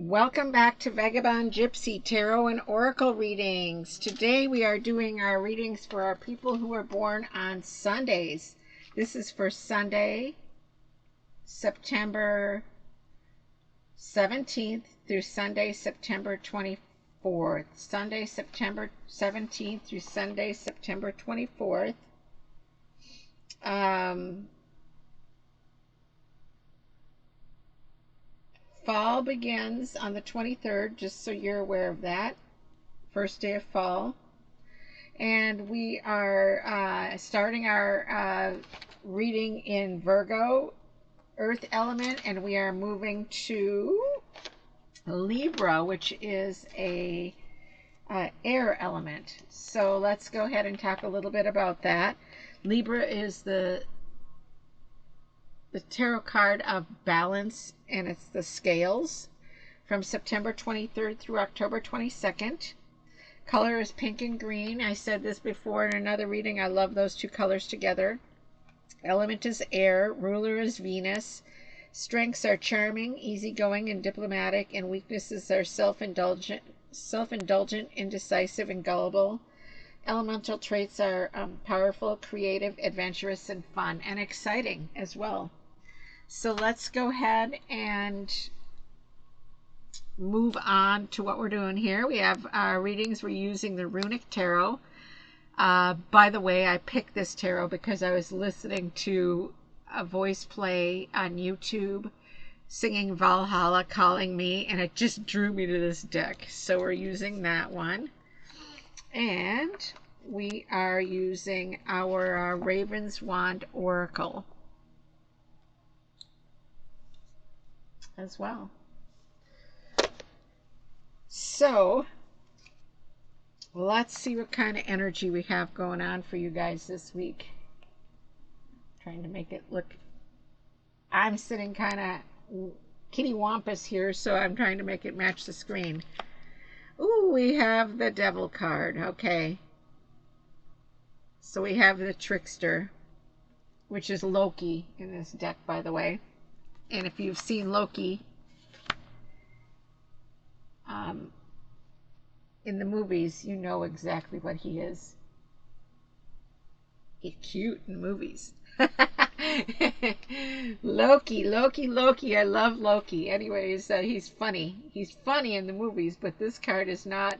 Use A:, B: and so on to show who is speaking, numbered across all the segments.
A: Welcome back to Vagabond Gypsy Tarot and Oracle readings. Today we are doing our readings for our people who are born on Sundays. This is for Sunday, September 17th through Sunday, September 24th. Sunday, September 17th through Sunday, September 24th. Fall begins on the 23rd, just so you're aware of that. First day of fall. And we are starting our reading in Virgo, Earth element, and we are moving to Libra, which is a air element. So let's go ahead and talk a little bit about that. Libra is the tarot card of balance, and it's the scales from September 23rd through October 22nd. Color is pink and green. I said this before in another reading. I love those two colors together. Element is air. Ruler is Venus. Strengths are charming, easygoing, and diplomatic, and weaknesses are self-indulgent, indecisive, and gullible. Elemental traits are powerful, creative, adventurous, and fun, and exciting as well. So let's go ahead and move on to what we're doing here. We have our readings. We're using the Runic Tarot. By the way, I picked this tarot because I was listening to a voice play on YouTube singing Valhalla Calling Me, and it just drew me to this deck. So we're using that one. And we are using our Raven's Wand Oracle as well. So let's see what kind of energy we have going on for you guys this week. Trying to make it look, I'm sitting kind of kitty wampus here, so I'm trying to make it match the screen. Ooh, we have the Devil card. Okay, so we have the Trickster, which is Loki in this deck, by the way. And if you've seen Loki in the movies, you know exactly what he is. He's cute in movies. Loki. I love Loki. Anyways, he's funny. He's funny in the movies, but this card is not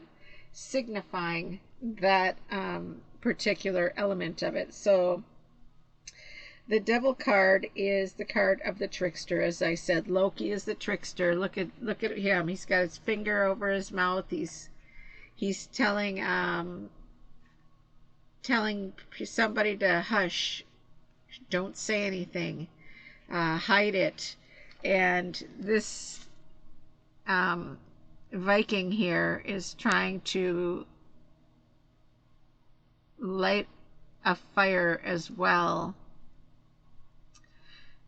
A: signifying that particular element of it. So the Devil card is the card of the Trickster, as I said. Loki is the Trickster. Look at him. He's got his finger over his mouth. He's telling somebody to hush, don't say anything, hide it. And this Viking here is trying to light a fire as well,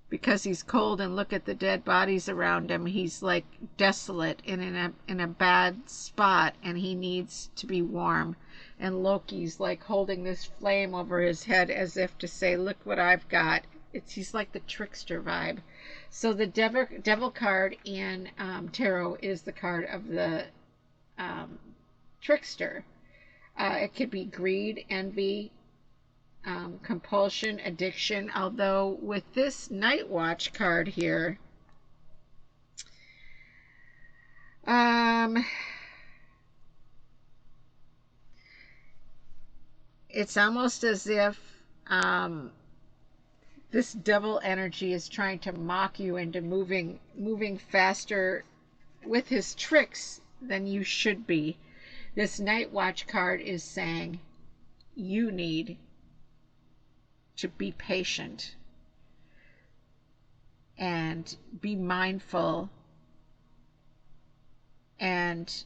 A: because he's cold, and look at the dead bodies around him. He's like desolate and in a bad spot, and he needs to be warm. And Loki's like holding this flame over his head as if to say, look what I've got. He's like the Trickster vibe. So the Devil card in tarot is the card of the Trickster. It could be greed, envy, compulsion, addiction. Although with this Night Watch card here, it's almost as if this devil energy is trying to mock you into moving faster with his tricks than you should be. This Night Watch card is saying you need to be patient and be mindful and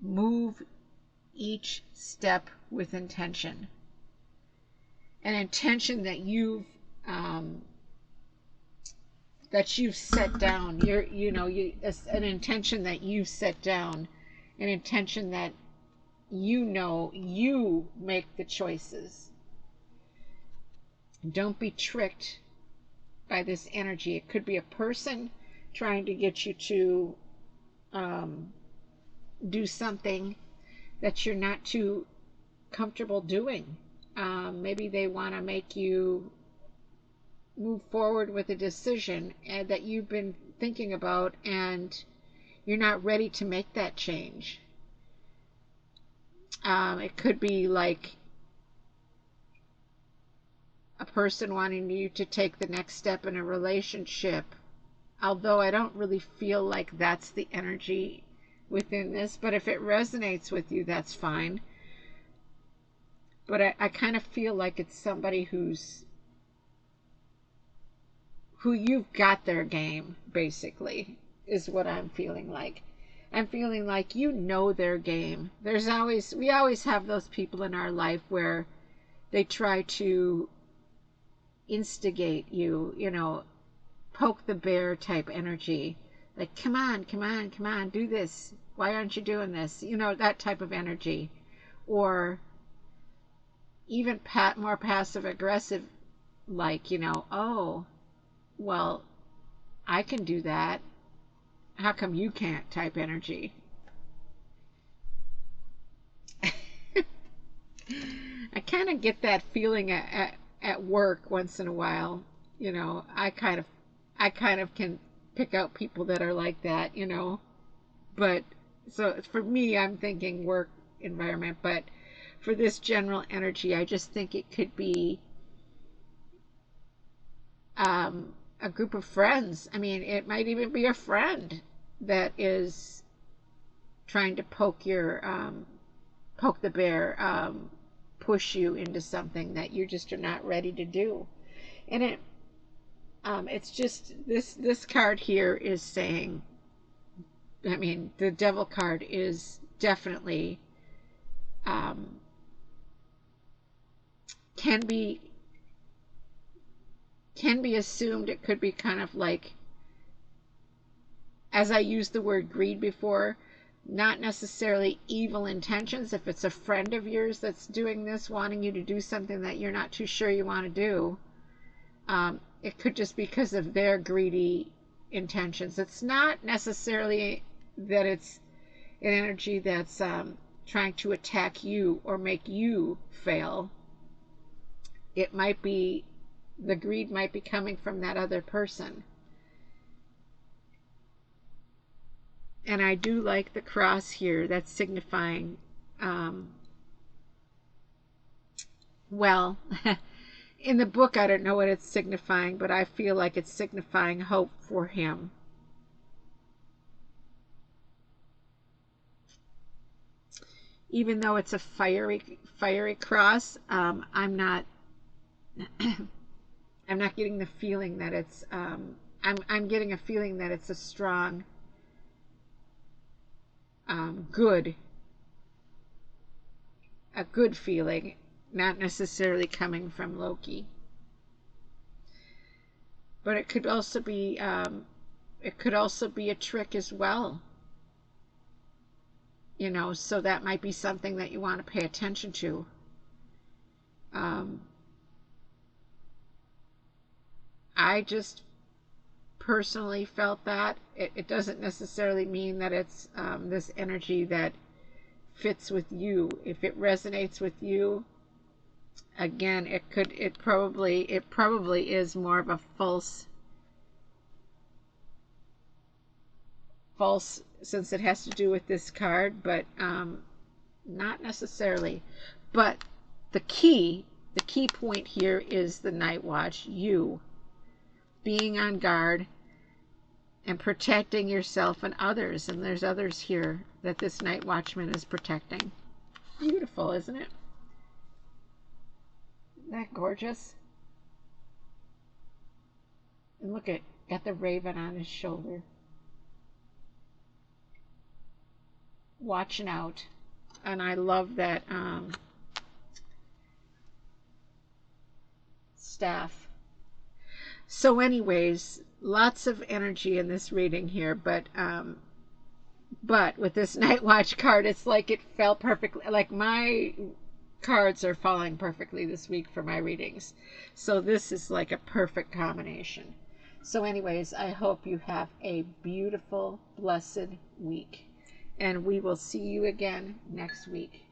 A: move each step with intention. An intention that you've set down. An intention that you've set down. An intention that you make the choices. Don't be tricked by this energy. It could be a person, trying to get you to um, do something that you're not too comfortable doing. Maybe they want to make you move forward with a decision that you've been thinking about, and you're not ready to make that change. It could be like a person wanting you to take the next step in a relationship, although I don't really feel like that's the energy within this, but if it resonates with you, that's fine. But I kind of feel like it's somebody who you've got their game, basically, is what I'm feeling like. I'm feeling like you know their game. We always have those people in our life where they try to instigate you, poke the bear type energy. Like, come on, come on, come on, do this. Why aren't you doing this? That type of energy. Or even more passive aggressive, like, oh, well, I can do that. How come you can't type energy? I kind of get that feeling at work once in a while. I kind of can pick out people that are like that, But so for me, I'm thinking work environment, but for this general energy, I just think it could be a group of friends. I mean, it might even be a friend that is trying to poke the bear, push you into something that you just are not ready to do. And it's just this card here is saying, I mean, the devil card is definitely can be assumed. It could be kind of like, as I used the word greed before, not necessarily evil intentions. If it's a friend of yours that's doing this, wanting you to do something that you're not too sure you want to do, it could just be because of their greedy intentions. It's not necessarily that it's an energy that's trying to attack you or make you fail. It might be, the greed might be coming from that other person. And I do like the cross here. That's signifying, well, in the book, I don't know what it's signifying, but I feel like it's signifying hope for him. Even though it's a fiery cross, I'm not I'm not getting the feeling that it's I'm getting a feeling that it's a strong good feeling, not necessarily coming from Loki. But it could also be a trick as well. So that might be something that you want to pay attention to. I just personally felt that it doesn't necessarily mean that it's this energy that fits with you. If it resonates with you, again, it probably is more of a false, since it has to do with this card, but not necessarily. But the key point here is the night watch, you being on guard and protecting yourself and others. And there's others here that this night watchman is protecting. Beautiful, isn't it? Isn't that gorgeous? And look at, got the raven on his shoulder, watching out. And I love that staff. So anyways, lots of energy in this reading here, but with this night watch card, it's like it fell perfectly. Like, my cards are falling perfectly this week for my readings, so this is like a perfect combination. So, anyways, I hope you have a beautiful, blessed week. And we will see you again next week.